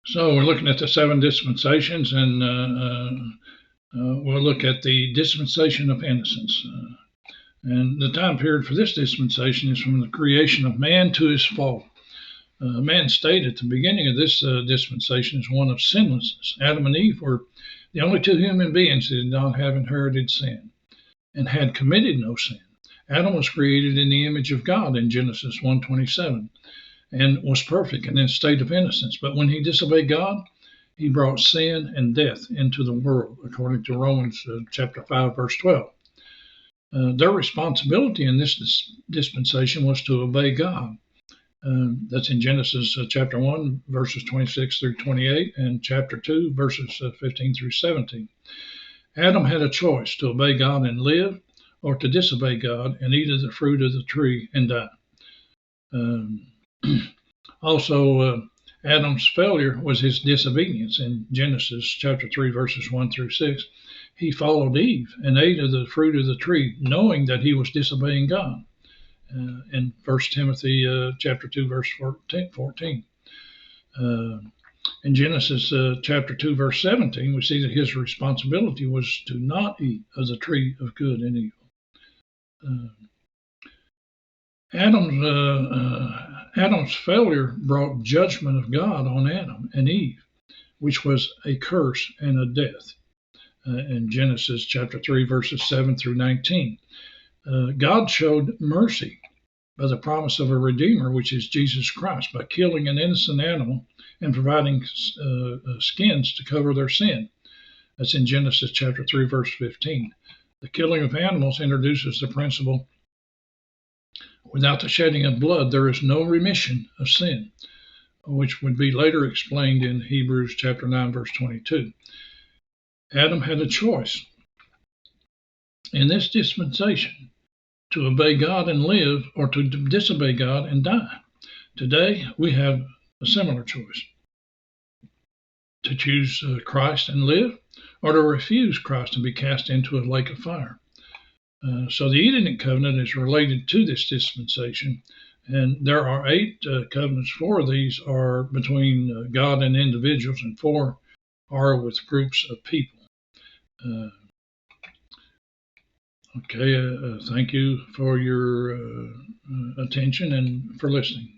So we're looking at the seven dispensations, and we'll look at the dispensation of innocence. And the time period for this dispensation is from the creation of man to his fall. Man's state at the beginning of this dispensation is one of sinlessness. Adam and Eve were the only two human beings that did not have inherited sin and had committed no sin. Adam was created in the image of God in Genesis 1:27 and was perfect and in a state of innocence. But when he disobeyed God, he brought sin and death into the world, according to Romans chapter 5, verse 12. Their responsibility in this dispensation was to obey God. That's in Genesis chapter 1, verses 26 through 28, and chapter 2, verses 15 through 17. Adam had a choice to obey God and live, or to disobey God and eat of the fruit of the tree and die. Also, Adam's failure was his disobedience. In Genesis chapter 3, verses 1 through 6, he followed Eve and ate of the fruit of the tree, knowing that he was disobeying God. In 1 Timothy chapter 2, verse 14. In Genesis chapter 2, verse 17, we see that his responsibility was to not eat of the tree of good and evil. Adam's failure brought judgment of God on Adam and Eve, which was a curse and a death. In Genesis chapter 3, verses 7 through 19. God showed mercy by the promise of a Redeemer, which is Jesus Christ, by killing an innocent animal and providing skins to cover their sin. That's in Genesis chapter 3, verse 15. The killing of animals introduces the principle, without the shedding of blood, there is no remission of sin, which would be later explained in Hebrews chapter 9, verse 22. Adam had a choice in this dispensation to obey God and live, or to disobey God and die. Today, we have a similar choice: to choose Christ and live, or to refuse Christ and be cast into a lake of fire. So the Edenic covenant is related to this dispensation, and there are 8 covenants. 4 of these are between God and individuals, and 4 are with groups of people. Okay, thank you for your attention and for listening.